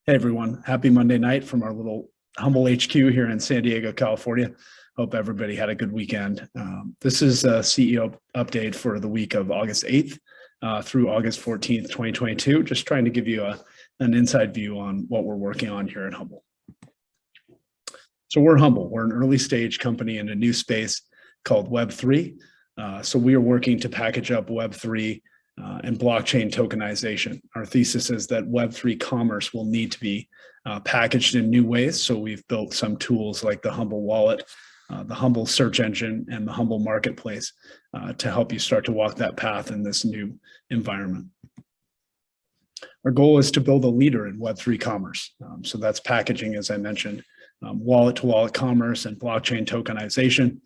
Hey everyone, happy Monday night from our little Humble HQ here in San Diego, California. Hope everybody had a good weekend. This is a CEO update for the week of August 8th through August 14th, 2022. Just trying to give you an inside view on what we're working on here at Humble. So we're Humble. We're an early stage company in a new space called Web3. So we are working to package up Web3 and blockchain tokenization. Our thesis is that Web3 commerce will need to be packaged in new ways. So we've built some tools like the Humble Wallet, the Humble search engine, and the Humble Marketplace to help you start to walk that path in this new environment. Our goal is to build a leader in Web3 commerce. So that's packaging, as I mentioned, wallet-to-wallet commerce and blockchain tokenization.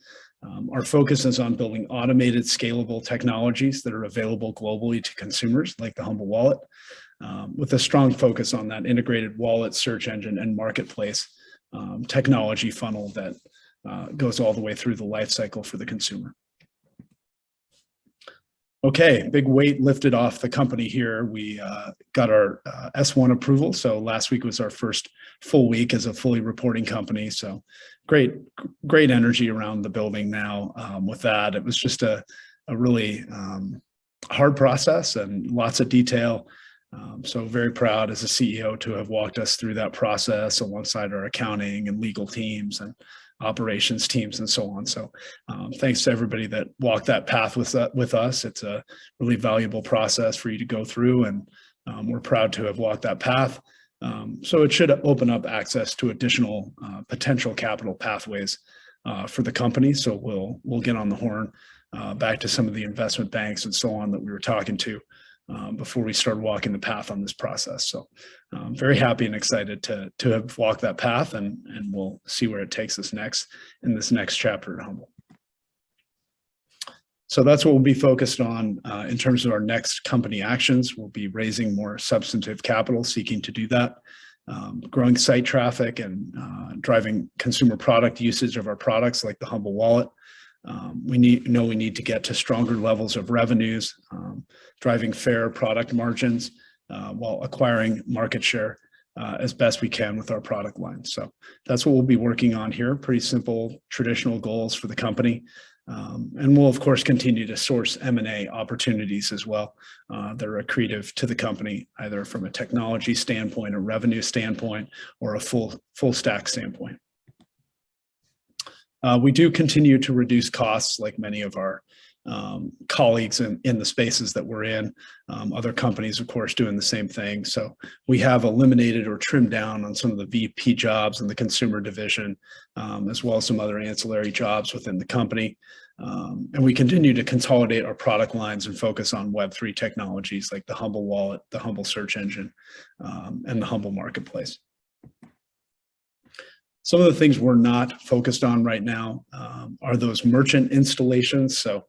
Our focus is on building automated, scalable technologies that are available globally to consumers, like the Humble Wallet, with a strong focus on that integrated wallet, search engine, and marketplace technology funnel that goes all the way through the life cycle for the consumer. Okay, big weight lifted off the company here. We got our S1 approval. So last week was our first full week as a fully reporting company. So great energy around the building now with that. It was just a really hard process and lots of detail. So very proud as a CEO to have walked us through that process alongside our accounting and legal teams and operations teams and so on. So thanks to everybody that walked that path with us. It's a really valuable process for you to go through, and we're proud to have walked that path. So it should open up access to additional potential capital pathways for the company. So we'll get on the horn back to some of the investment banks and so on that we were talking to before we start walking the path on this process. So I'm very happy and excited to have walked that path, and we'll see where it takes us next in this next chapter at Humble. So that's what we'll be focused on in terms of our next company actions. We'll be raising more substantive capital, seeking to do that, growing site traffic and driving consumer product usage of our products like the Humble Wallet. We need to get to stronger levels of revenues, driving fair product margins while acquiring market share as best we can with our product line. So that's what we'll be working on here. Pretty simple, traditional goals for the company. And we'll, of course, continue to source M&A opportunities as well that are accretive to the company, either from a technology standpoint, a revenue standpoint, or a full stack standpoint. We do continue to reduce costs like many of our colleagues in the spaces that we're in. Other companies, of course, doing the same thing. So we have eliminated or trimmed down on some of the VP jobs in the consumer division, as well as some other ancillary jobs within the company. And we continue to consolidate our product lines and focus on Web3 technologies like the Humble Wallet, the Humble search engine, and the Humble Marketplace. Some of the things we're not focused on right now are those merchant installations. So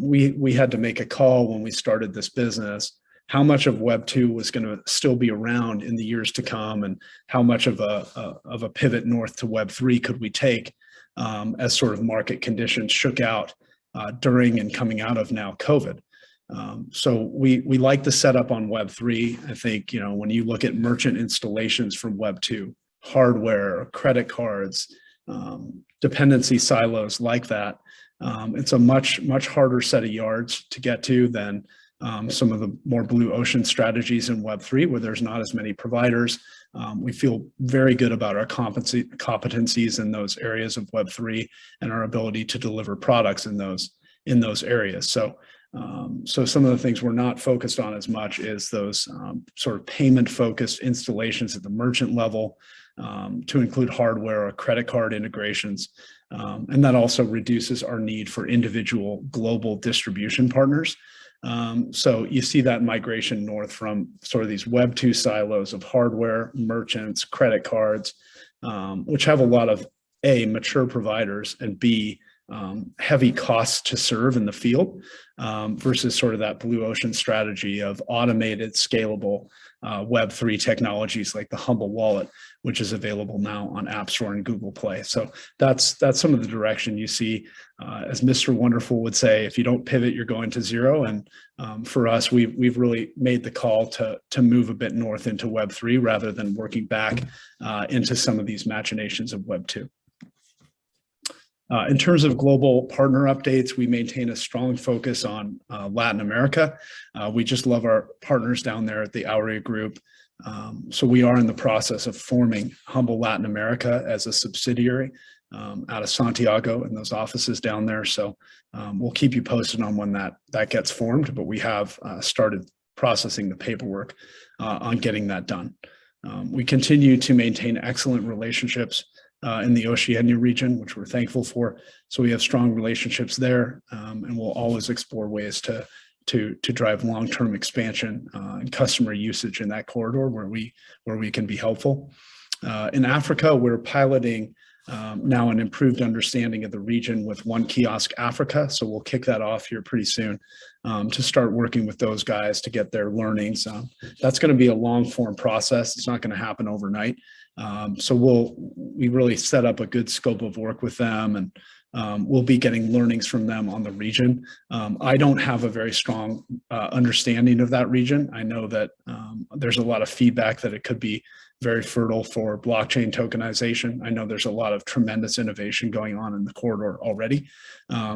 we had to make a call when we started this business, how much of Web 2 was going to still be around in the years to come, and how much of a pivot north to Web 3 could we take as sort of market conditions shook out during and coming out of now COVID. So we like the setup on Web 3. I think, when you look at merchant installations from Web 2, hardware, credit cards, dependency silos like that, it's a much harder set of yards to get to than some of the more blue ocean strategies in Web3, where there's not as many providers. We feel very good about our competencies in those areas of Web3 and our ability to deliver products in those areas. So some of the things we're not focused on as much is those sort of payment-focused installations at the merchant level, to include hardware or credit card integrations. And that also reduces our need for individual global distribution partners. So you see that migration north from sort of these Web 2 silos of hardware, merchants, credit cards, which have a lot of A, mature providers, and B, heavy costs to serve in the field versus sort of that blue ocean strategy of automated, scalable Web3 technologies like the HUMBL wallet, which is available now on App Store and Google Play. So that's some of the direction you see. As Mr. Wonderful would say, if you don't pivot, you're going to zero. And for us, we've really made the call to move a bit north into Web3 rather than working back into some of these machinations of Web2. In terms of global partner updates, we maintain a strong focus on Latin America. We just love our partners down there at the Aurea Group. So we are in the process of forming HUMBL Latin America as a subsidiary out of Santiago and those offices down there. So we'll keep you posted on when that gets formed, but we have started processing the paperwork on getting that done. We continue to maintain excellent relationships in the Oceania region, which we're thankful for. So we have strong relationships there, and we'll always explore ways to drive long-term expansion and customer usage in that corridor where we can be helpful. In Africa, we're piloting now an improved understanding of the region with One Kiosk Africa. So we'll kick that off here pretty soon to start working with those guys to get their learnings. That's going to be a long form process. It's not going to happen overnight. So we really set up a good scope of work with them, and we'll be getting learnings from them on the region. I don't have a very strong understanding of that region. I know that there's a lot of feedback that it could be very fertile for blockchain tokenization. I know there's a lot of tremendous innovation going on in the corridor already.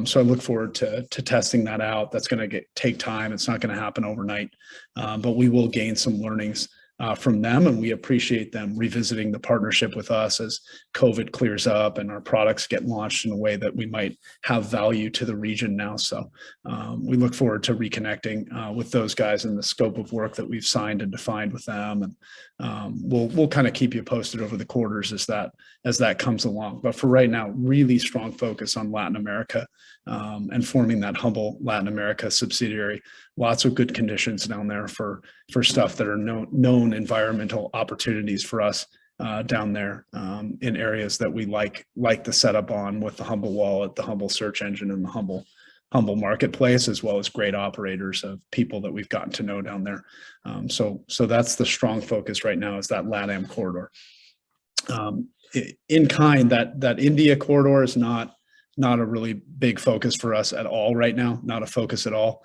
So I look forward to testing that out. That's going to take time. It's not going to happen overnight, but we will gain some learnings from them, and we appreciate them revisiting the partnership with us as COVID clears up and our products get launched in a way that we might have value to the region now. So we look forward to reconnecting with those guys in the scope of work that we've signed and defined with them, and we'll kind of keep you posted over the quarters as that comes along. But for right now, really strong focus on Latin America and forming that HUMBL Latin America subsidiary. Lots of good conditions down there for stuff that are known environmental opportunities for us down there in areas that we like the setup on with the HUMBL wallet, the HUMBL search engine, and the HUMBL marketplace, as well as great operators of people that we've gotten to know down there. So that's the strong focus right now, is that LATAM corridor. In kind, that India corridor is not a really big focus for us at all right now, not a focus at all.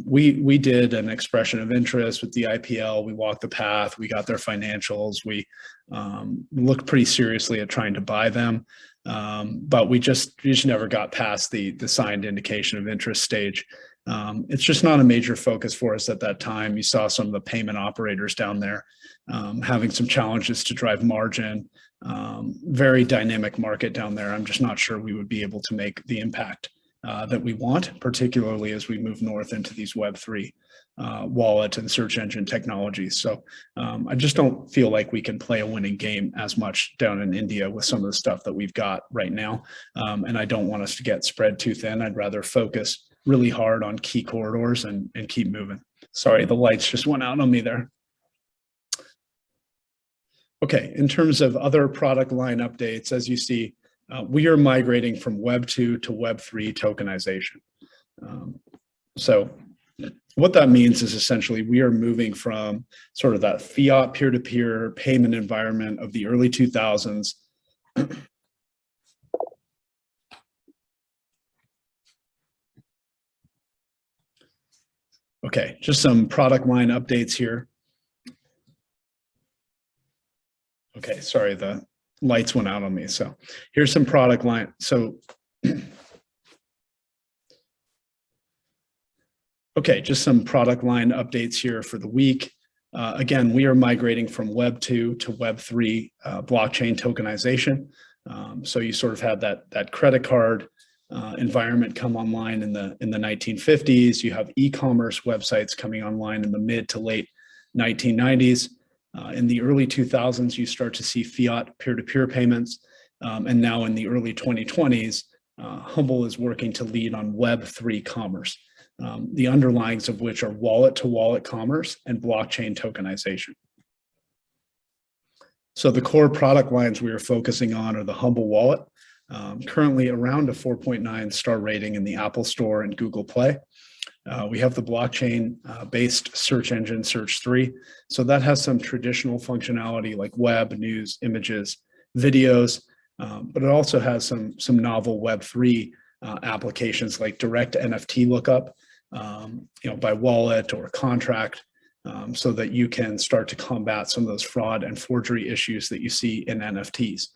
We did an expression of interest with the IPL. We walked the path. We got their financials. We looked pretty seriously at trying to buy them, but we just never got past the signed indication of interest stage. It's just not a major focus for us at that time. You saw some of the payment operators down there having some challenges to drive margin. Very dynamic market down there. I'm just not sure we would be able to make the impact that we want, particularly as we move north into these Web3 wallet and search engine technologies. So I just don't feel like we can play a winning game as much down in India with some of the stuff that we've got right now. And I don't want us to get spread too thin. I'd rather focus really hard on key corridors and keep moving. Sorry, the lights just went out on me there. Okay, in terms of other product line updates, as you see, we are migrating from Web2 to Web3 tokenization. So what that means is essentially we are moving from sort of that fiat peer-to-peer payment environment of the early 2000s. Okay, just some product line updates here. Okay, sorry, the lights went out on me. So here's some product line. So, okay, just some product line updates here for the week. Again, we are migrating from Web2 to Web3 blockchain tokenization. So you sort of had that credit card environment come online in the 1950s. You have e-commerce websites coming online in the mid to late 1990s. In the early 2000s, you start to see fiat peer-to-peer payments. And now in the early 2020s, HUMBL is working to lead on Web3 commerce, the underlyings of which are wallet-to-wallet commerce and blockchain tokenization. So the core product lines we are focusing on are the HUMBL wallet, currently around a 4.9 star rating in the Apple Store and Google Play. We have the blockchain-based search engine, Search 3. So that has some traditional functionality like web, news, images, videos, but it also has some novel Web3 applications like direct NFT lookup, by wallet or contract, so that you can start to combat some of those fraud and forgery issues that you see in NFTs.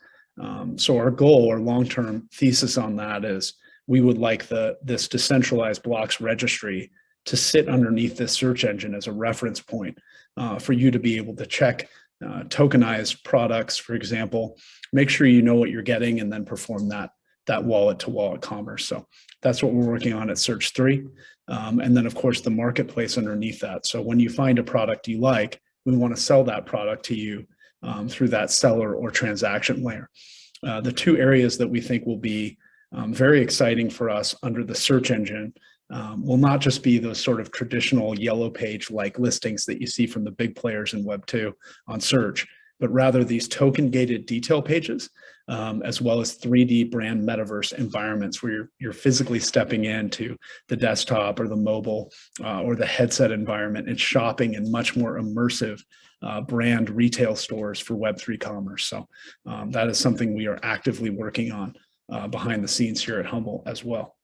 So our goal or long-term thesis on that is we would like this decentralized blocks registry to sit underneath this search engine as a reference point for you to be able to check tokenized products, for example, make sure you know what you're getting, and then perform that wallet-to-wallet commerce. So that's what we're working on at Search 3. And then, of course, the marketplace underneath that. So when you find a product you like, we want to sell that product to you through that seller or transaction layer. The two areas that we think will be very exciting for us under the search engine will not just be those sort of traditional yellow page-like listings that you see from the big players in Web 2 on search, but rather these token-gated detail pages, as well as 3D brand metaverse environments where you're physically stepping into the desktop or the mobile or the headset environment and shopping in much more immersive brand retail stores for Web3 commerce. So that is something we are actively working on behind the scenes here at HUMBL as well.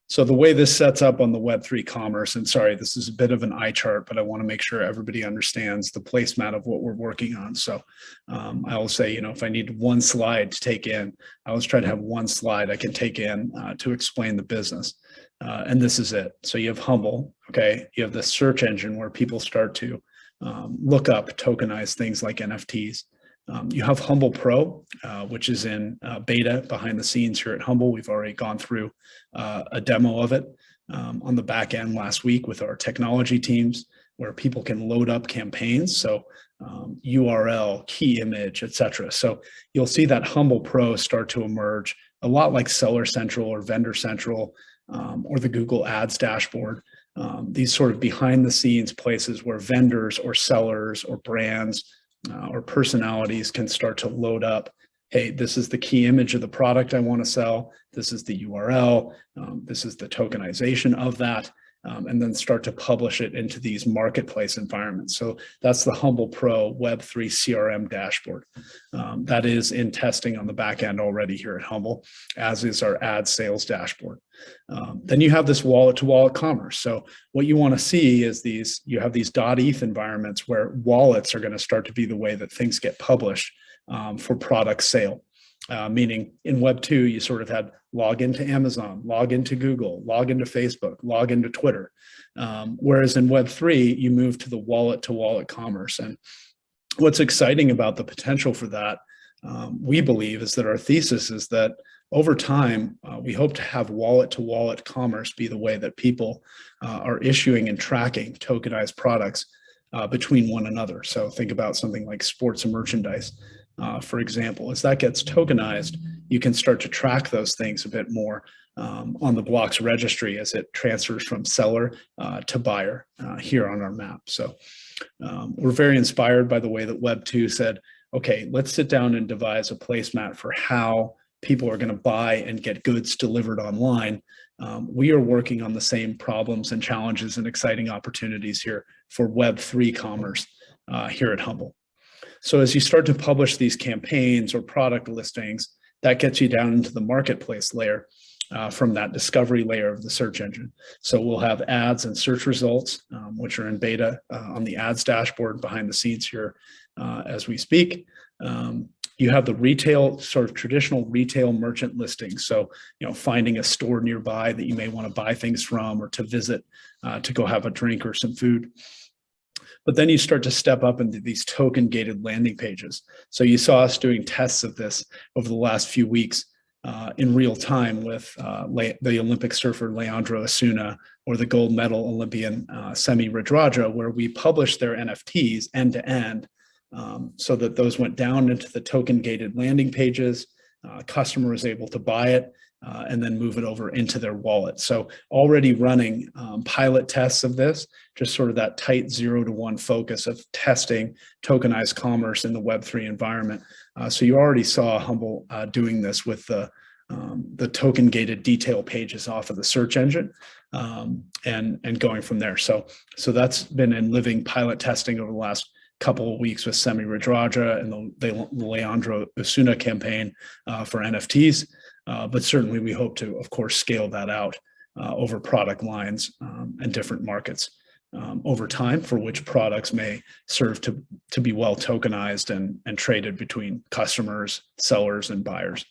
So the way this sets up on the Web3 commerce, and sorry, this is a bit of an eye chart, but I want to make sure everybody understands the placemat of what we're working on. So I will say, if I need one slide to take in, I always try to have one slide I can take in to explain the business. And this is it. So you have HUMBL, okay? You have the search engine where people start to look up tokenized things like NFTs. You have HUMBL Pro, which is in beta behind the scenes here at HUMBL. We've already gone through a demo of it on the back end last week with our technology teams, where people can load up campaigns. So URL, key image, etc. So you'll see that HUMBL Pro start to emerge a lot like Seller Central or Vendor Central or the Google Ads dashboard. These sort of behind the scenes places where vendors or sellers or brands or personalities can start to load up, hey, this is the key image of the product I want to sell. This is the URL. This is the tokenization of that, and then start to publish it into these marketplace environments. So that's the HUMBL Pro Web3 CRM dashboard. That is in testing on the back end already here at HUMBL, as is our ad sales dashboard. Then you have this wallet-to-wallet commerce. So what you want to see is you have these .eth environments where wallets are going to start to be the way that things get published for product sale. Meaning in Web 2, you sort of had log into Amazon, log into Google, log into Facebook, log into Twitter. Whereas in Web 3, you move to the wallet-to-wallet commerce. And what's exciting about the potential for that, we believe, is that our thesis is that over time, we hope to have wallet-to-wallet commerce be the way that people are issuing and tracking tokenized products between one another. So think about something like sports and merchandise. For example, as that gets tokenized, you can start to track those things a bit more on the blocks registry as it transfers from seller to buyer here on our map. So we're very inspired by the way that Web 2 said, okay, let's sit down and devise a placemat for how people are going to buy and get goods delivered online. We are working on the same problems and challenges and exciting opportunities here for Web 3 commerce here at HUMBL. So as you start to publish these campaigns or product listings, that gets you down into the marketplace layer from that discovery layer of the search engine. So we'll have ads and search results, which are in beta on the ads dashboard behind the scenes here as we speak. You have the retail, sort of traditional retail merchant listings. So, finding a store nearby that you may want to buy things from or to visit to go have a drink or some food. But then you start to step up into these token-gated landing pages. So you saw us doing tests of this over the last few weeks in real time with the Olympic surfer Leandro Asuna or the gold medal Olympian Semi Radradra, where we published their NFTs end-to-end so that those went down into the token-gated landing pages. Customer was able to buy it, and then move it over into their wallet. So already running pilot tests of this, just sort of that tight 0 to 1 focus of testing tokenized commerce in the Web3 environment. So you already saw HUMBL doing this with the token gated detail pages off of the search engine, and going from there. So that's been in living pilot testing over the last couple of weeks with Semi Radraja and the Leandro Osuna campaign for NFTs. But certainly we hope to, of course, scale that out over product lines and different markets over time, for which products may serve to be well tokenized and traded between customers, sellers, and buyers.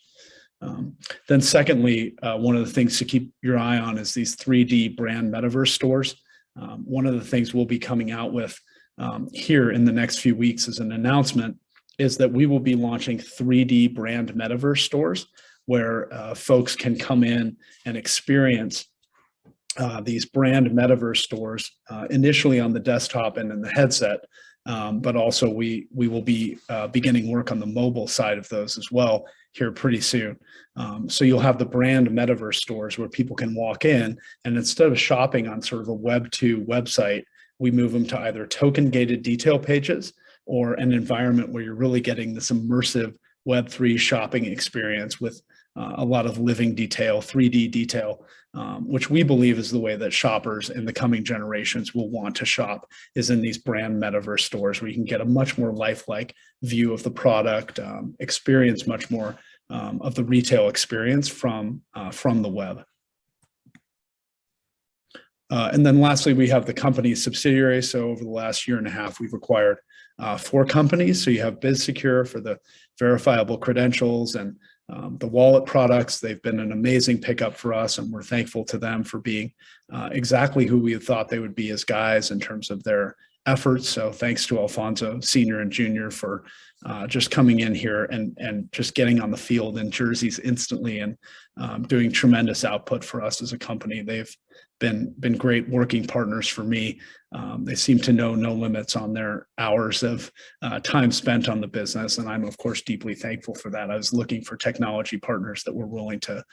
Then secondly, one of the things to keep your eye on is these 3D brand Metaverse stores. One of the things we'll be coming out with here in the next few weeks as an announcement is that we will be launching 3D brand Metaverse stores where folks can come in and experience these brand Metaverse stores initially on the desktop and in the headset, but also we will be beginning work on the mobile side of those as well here pretty soon. So you'll have the brand Metaverse stores where people can walk in, and instead of shopping on sort of a Web2 website, we move them to either token gated detail pages or an environment where you're really getting this immersive Web3 shopping experience with a lot of living detail, 3D detail, which we believe is the way that shoppers in the coming generations will want to shop, is in these brand Metaverse stores where you can get a much more lifelike view of the product, experience much more of the retail experience from the web. And then lastly, we have the company subsidiaries. So over the last year and a half, we've acquired 4 companies. So you have BizSecure for the verifiable credentials and the wallet products. They've been an amazing pickup for us, and we're thankful to them for being exactly who we thought they would be as guys in terms of their efforts. So thanks to Alfonso Sr. and Jr. for just coming in here and just getting on the field in jerseys instantly and doing tremendous output for us as a company. They've been great working partners for me. They seem to know no limits on their hours of time spent on the business, and I'm of course deeply thankful for that. I was looking for technology partners that were willing to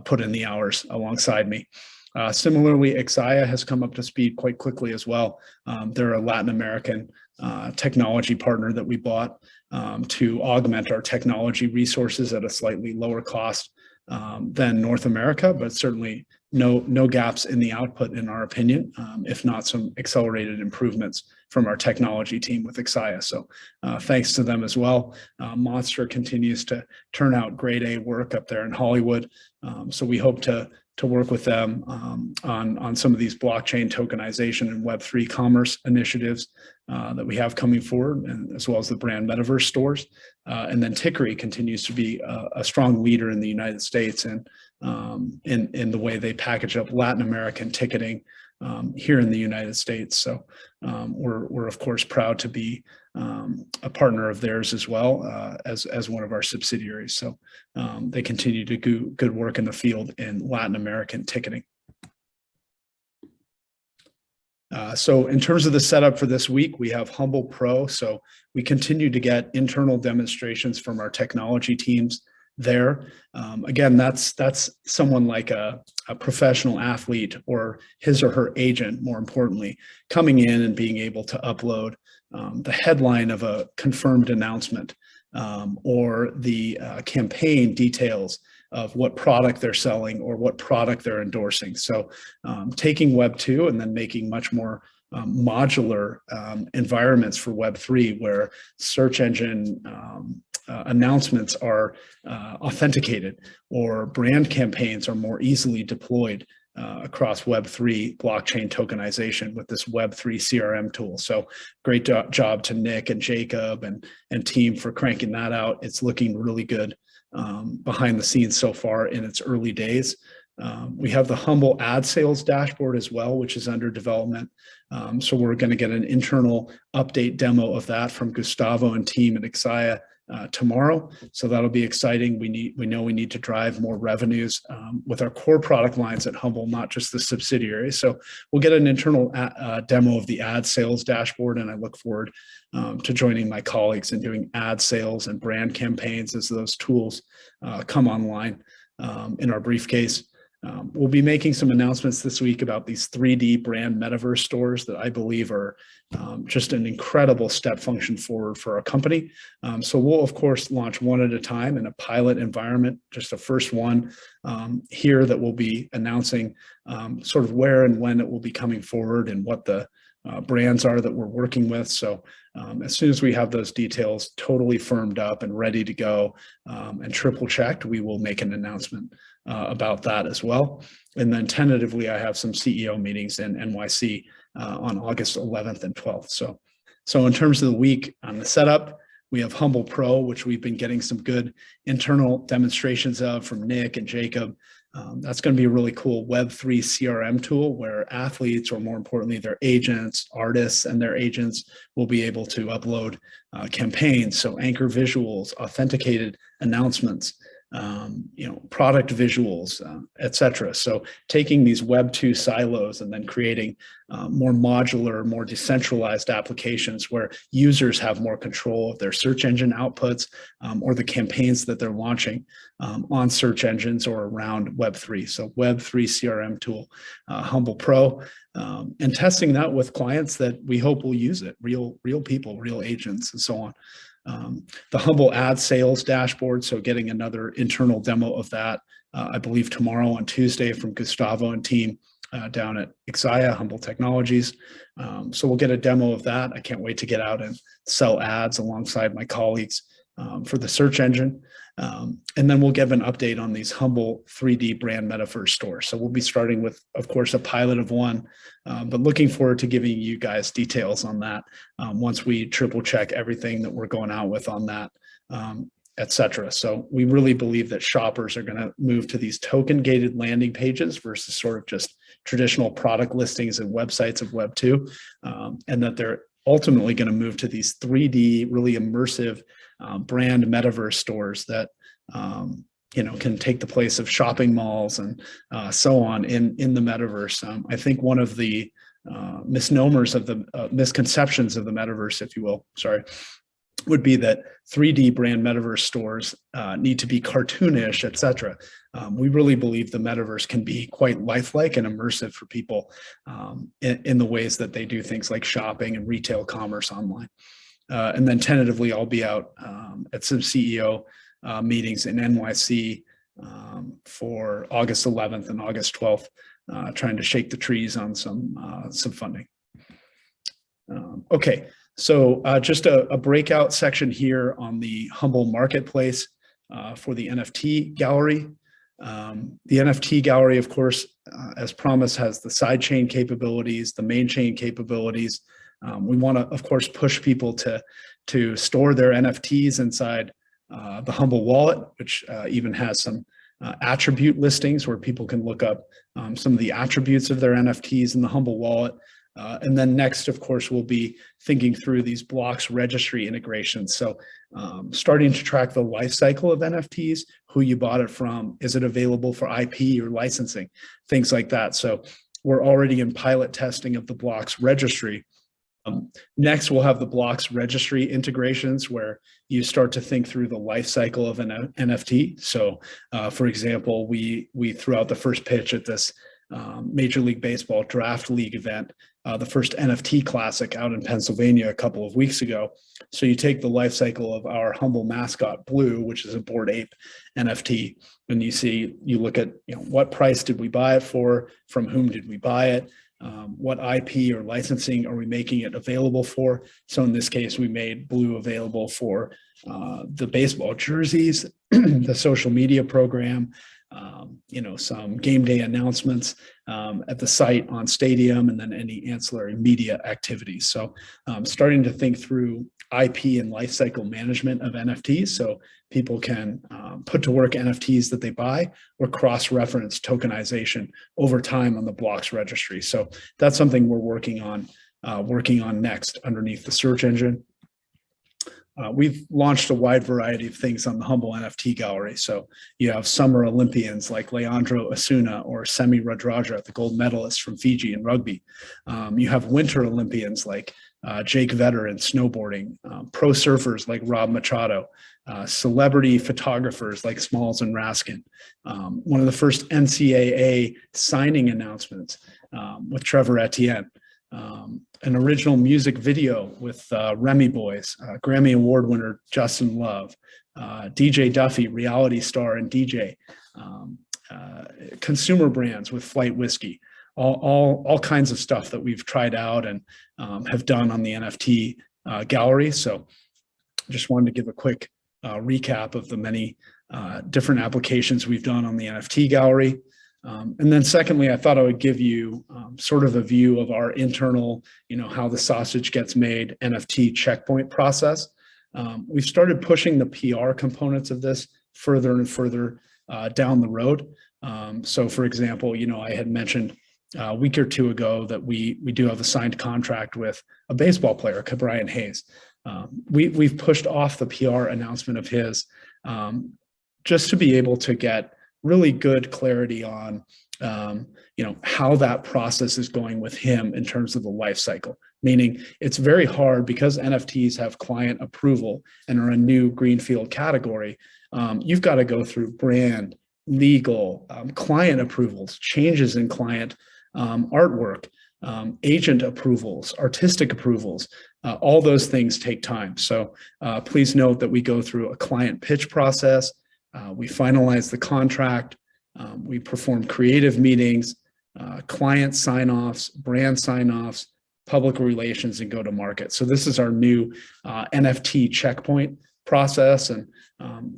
put in the hours alongside me. Similarly, Exaya has come up to speed quite quickly as well. They're a Latin American technology partner that we bought to augment our technology resources at a slightly lower cost than North America, but certainly no gaps in the output in our opinion, if not some accelerated improvements from our technology team with Exaya. So thanks to them as well. Monster continues to turn out grade A work up there in Hollywood. So we hope to work with them on some of these blockchain tokenization and Web3 commerce initiatives that we have coming forward, and as well as the brand Metaverse stores. And then Tickery continues to be a strong leader in the United States and in the way they package up Latin American ticketing here in the United States. So we're of course proud to be a partner of theirs as well as one of our subsidiaries. So they continue to do good work in the field in Latin American ticketing. So in terms of the setup for this week, we have HUMBL Pro. So we continue to get internal demonstrations from our technology teams there. Again, that's someone like a professional athlete or his or her agent, more importantly, coming in and being able to upload the headline of a confirmed announcement or the campaign details of what product they're selling or what product they're endorsing. So taking Web2 and then making much more modular environments for Web3 where search engine announcements are authenticated or brand campaigns are more easily deployed across Web3 blockchain tokenization with this Web3 CRM tool. So great job to Nick and Jacob and team for cranking that out. It's looking really good behind the scenes so far in its early days. We have the HUMBL ad sales dashboard as well, which is under development. So we're going to get an internal update demo of that from Gustavo and team at Exaya tomorrow. So that'll be exciting. We know we need to drive more revenues with our core product lines at HUMBL, not just the subsidiaries. So we'll get an internal demo of the ad sales dashboard, and I look forward to joining my colleagues in doing ad sales and brand campaigns as those tools come online. in our briefcase. We'll be making some announcements this week about these 3D brand Metaverse stores that I believe are just an incredible step function forward for our company. So we'll, of course, launch one at a time in a pilot environment, just the first one here that we'll be announcing sort of where and when it will be coming forward and what the brands are that we're working with. So as soon as we have those details totally firmed up and ready to go and triple checked, we will make an announcement about that as well. And then tentatively, I have some CEO meetings in NYC on August 11th and 12th. So in terms of the week on the setup, we have HUMBL Pro, which we've been getting some good internal demonstrations of from Nick and Jacob. That's going to be a really cool Web3 CRM tool where athletes, or more importantly, their agents, artists, and their agents will be able to upload campaigns. So anchor visuals, authenticated announcements, product visuals, et cetera. So taking these Web2 silos and then creating more modular, more decentralized applications where users have more control of their search engine outputs or the campaigns that they're launching on search engines or around Web3. So Web3 CRM tool, HUMBL Pro, and testing that with clients that we hope will use it, real people, real agents, and so on. The HUMBL ad sales dashboard, so getting another internal demo of that, I believe tomorrow on Tuesday from Gustavo and team down at Ixaya, HUMBL Technologies. So we'll get a demo of that. I can't wait to get out and sell ads alongside my colleagues for the search engine. And then we'll give an update on these HUMBL 3D brand Metaverse stores. So we'll be starting with, of course, a pilot of one, but looking forward to giving you guys details on that once we triple check everything that we're going out with on that, et cetera. So we really believe that shoppers are going to move to these token gated landing pages versus sort of just traditional product listings and websites of Web2, and that they're ultimately going to move to these 3D, really immersive brand Metaverse stores that can take the place of shopping malls and so on in the Metaverse. I think one of the misnomers of the misconceptions of the Metaverse, if you will, would be that 3D brand Metaverse stores need to be cartoonish, et cetera. We really believe the Metaverse can be quite lifelike and immersive for people in the ways that they do things like shopping and retail commerce online. And then tentatively, I'll be out at some CEO meetings in NYC for August 11th and August 12th, trying to shake the trees on some funding. Okay, so just a breakout section here on the HUMBL Marketplace for the NFT Gallery. The NFT Gallery, of course, as promised, has the sidechain capabilities, the main chain capabilities. We want to, of course, push people to store their NFTs inside the HUMBL wallet, which even has some attribute listings where people can look up some of the attributes of their NFTs in the HUMBL wallet. And then next, of course, we'll be thinking through these blocks registry integrations. So starting to track the life cycle of NFTs, who you bought it from, is it available for IP or licensing, things like that. So we're already in pilot testing of the blocks registry. Next, we'll have the blocks registry integrations where you start to think through the life cycle of an NFT. So, for example, we threw out the first pitch at this Major League Baseball Draft League event, the first NFT Classic out in Pennsylvania a couple of weeks ago. So you take the life cycle of our HUMBL mascot Blue, which is a Bored Ape NFT, and you look at what price did we buy it for, from whom did we buy it, what IP or licensing are we making it available for? So in this case, we made Blue available for the baseball jerseys, the social media program, some game day announcements at the site on Stadium, and then any ancillary media activities. So starting to think through IP and lifecycle management of NFTs so people can put to work NFTs that they buy or cross-reference tokenization over time on the blocks registry. So that's something we're working on next underneath the search engine. we've launched a wide variety of things on the HUMBL NFT Gallery. So you have summer Olympians like Leandro Asuna or Semi Radradra, the gold medalist from Fiji in rugby. You have winter Olympians like Jake Vetter in snowboarding, pro surfers like Rob Machado, celebrity photographers like Smalls and Raskin. One of the first NCAA signing announcements with Trevor Etienne. An original music video with Remy Boys, Grammy Award winner Justin Love, DJ Duffy, reality star and DJ, consumer brands with Flight Whiskey, all kinds of stuff that we've tried out and have done on the NFT gallery. So just wanted to give a quick recap of the many different applications we've done on the NFT gallery. And then secondly, I thought I would give you sort of a view of our internal, how the sausage gets made NFT checkpoint process. We've started pushing the PR components of this further and further down the road. So for example, I had mentioned a week or two ago that we do have a signed contract with a baseball player, Brian Hayes. We've pushed off the PR announcement of his just to be able to get really good clarity on, how that process is going with him in terms of the life cycle. Meaning it's very hard because NFTs have client approval and are a new greenfield category. You've got to go through brand, legal, client approvals, changes in client artwork, agent approvals, artistic approvals. All those things take time. So please note that we go through a client pitch process. We finalize the contract, we perform creative meetings, client sign-offs, brand sign-offs, public relations, and go to market. So this is our new NFT checkpoint process. And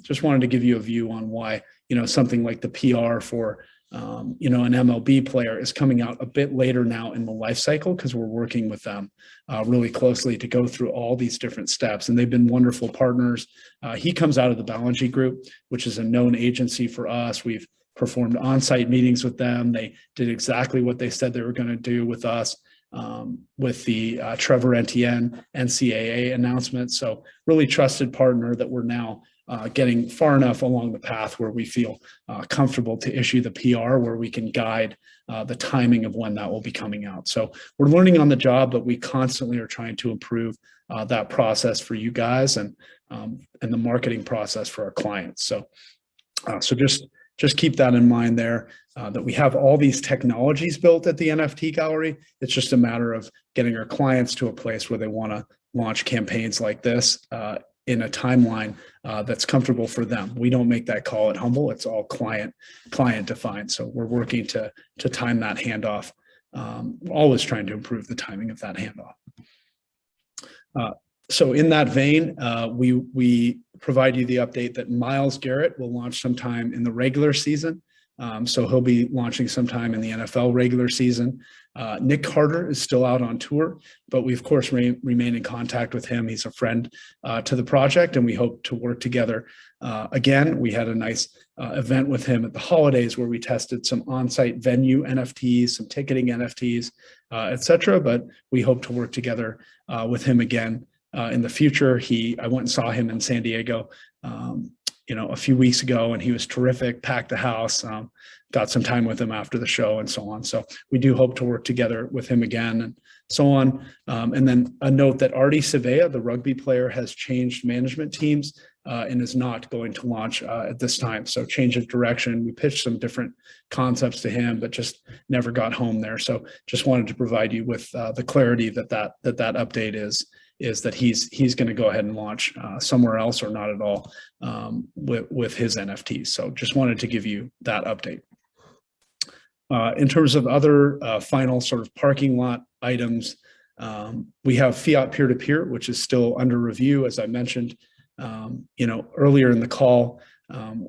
just wanted to give you a view on why, something like the PR for, an MLB player is coming out a bit later now in the life cycle because we're working with them really closely to go through all these different steps. And they've been wonderful partners. He comes out of the Ballingy Group, which is a known agency for us. We've performed on-site meetings with them. They did exactly what they said they were going to do with us with the Trevor Etienne NCAA announcement. So really trusted partner that we're now getting far enough along the path where we feel comfortable to issue the PR, where we can guide the timing of when that will be coming out. So we're learning on the job, but we constantly are trying to improve that process for you guys and the marketing process for our clients. So just keep that in mind there, that we have all these technologies built at the NFT gallery. It's just a matter of getting our clients to a place where they want to launch campaigns like this in a timeline that's comfortable for them. We don't make that call at HUMBL. It's all client defined. So we're working to time that handoff, always trying to improve the timing of that handoff. So in that vein, we provide you the update that Myles Garrett will launch sometime in the regular season. So he'll be launching sometime in the NFL regular season. Nick Carter is still out on tour, but we of course remain in contact with him. He's a friend to the project, and we hope to work together. Again, we had a nice event with him at the holidays where we tested some on-site venue NFTs, some ticketing NFTs, etc. But we hope to work together with him again in the future. I went and saw him in San Diego a few weeks ago, and he was terrific, packed the house, got some time with him after the show and so on. So we do hope to work together with him again and so on. And then a note that Artie Savea, the rugby player, has changed management teams and is not going to launch at this time. So change of direction. We pitched some different concepts to him, but just never got home there. So just wanted to provide you with the clarity that update is that he's going to go ahead and launch somewhere else or not at all with his NFTs. So just wanted to give you that update. In terms of other final sort of parking lot items, we have fiat peer-to-peer, which is still under review. As I mentioned, earlier in the call,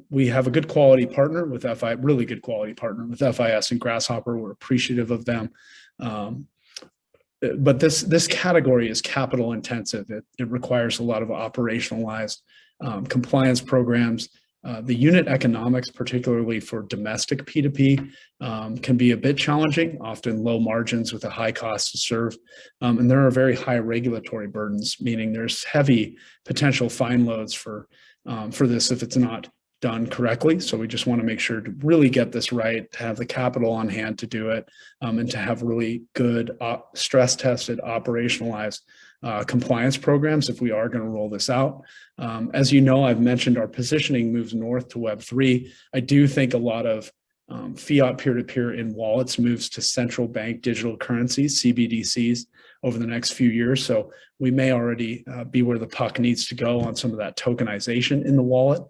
we have a good quality partner with really good quality partner with FIS and Grasshopper. We're appreciative of them. But this category is capital intensive. It requires a lot of operationalized compliance programs the unit economics, particularly for domestic P2P, can be a bit challenging, often low margins with a high cost to serve. And there are very high regulatory burdens, meaning there's heavy potential fine loads for this if it's not done correctly. So we just want to make sure to really get this right, to have the capital on hand to do it, and to have really good stress tested, operationalized compliance programs if we are going to roll this out. As you know, I've mentioned our positioning moves north to Web3. I do think a lot of fiat peer-to-peer in wallets moves to central bank digital currencies, CBDCs, over the next few years. So we may already be where the puck needs to go on some of that tokenization in the wallet.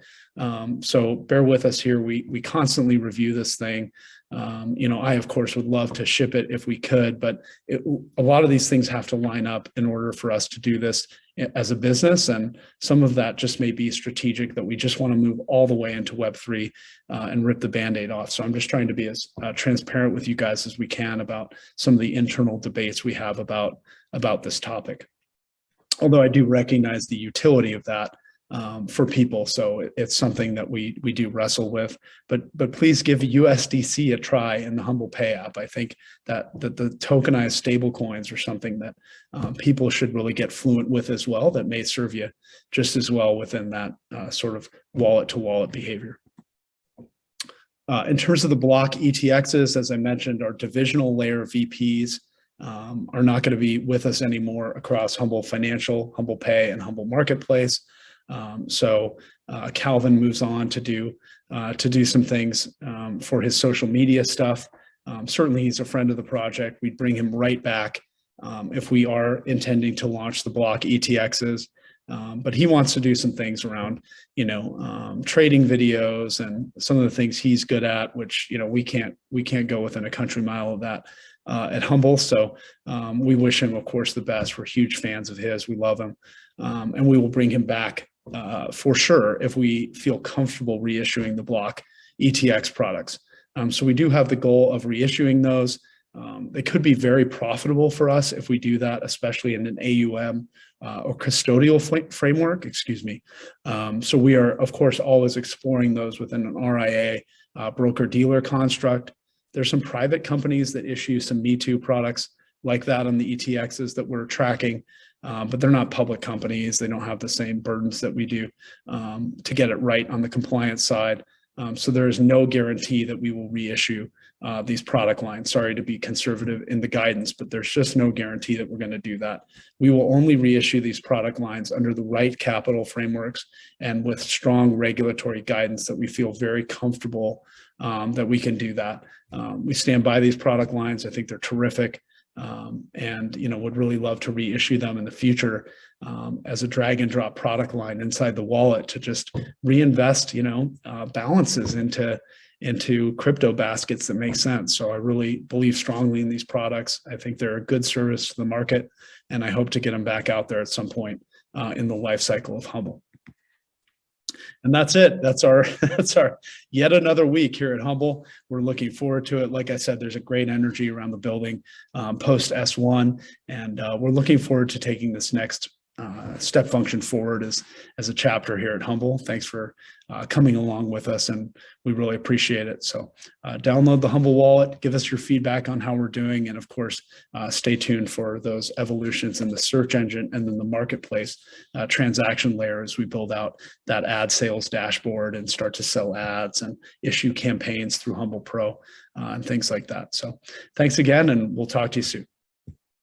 So bear with us here. We constantly review this thing. I, of course, would love to ship it if we could, but a lot of these things have to line up in order for us to do this as a business. And some of that just may be strategic, that we just want to move all the way into Web3 and rip the Band-Aid off. So I'm just trying to be as transparent with you guys as we can about some of the internal debates we have about this topic. Although I do recognize the utility of that for people. So it's something that we do wrestle with, but please give USDC a try in the Humble Pay app. I think that the tokenized stable coins are something that people should really get fluent with as well, that may serve you just as well within that sort of wallet to wallet behavior. In terms of the block ETXs, as I mentioned, our divisional layer VPs are not going to be with us anymore across Humble Financial, Humble Pay, and Humble Marketplace. So Calvin moves on to do some things for his social media stuff. Certainly he's a friend of the project. We'd bring him right back if we are intending to launch the block ETXs. But he wants to do some things around, trading videos and some of the things he's good at, which, we can't go within a country mile of that at Humble. So we wish him, of course, the best. We're huge fans of his. We love him. And we will bring him back for sure if we feel comfortable reissuing the block ETX products. So we do have the goal of reissuing those. They could be very profitable for us if we do that, especially in an AUM or custodial framework, excuse me. So we are, of course, always exploring those within an RIA broker-dealer construct. There's some private companies that issue some Me Too products like that on the ETXs that we're tracking, but they're not public companies. They don't have the same burdens that we do to get it right on the compliance side. So there is no guarantee that we will reissue these product lines. Sorry to be conservative in the guidance, but there's just no guarantee that we're going to do that. We will only reissue these product lines under the right capital frameworks and with strong regulatory guidance that we feel very comfortable that we can do that. We stand by these product lines. I think they're terrific. And would really love to reissue them in the future as a drag and drop product line inside the wallet to just reinvest balances into crypto baskets that make sense. So I really believe strongly in these products. I think they're a good service to the market, and I hope to get them back out there at some point in the life cycle of Humble. And that's it. That's our yet another week here at Humble. We're looking forward to it. Like I said, there's a great energy around the building post S1, and we're looking forward to taking this next step function forward as a chapter here at Humble. Thanks for coming along with us, and we really appreciate it. So download the Humble wallet, give us your feedback on how we're doing, and of course, stay tuned for those evolutions in the search engine and then the marketplace transaction layer as we build out that ad sales dashboard and start to sell ads and issue campaigns through Humble Pro and things like that. So thanks again, and we'll talk to you soon.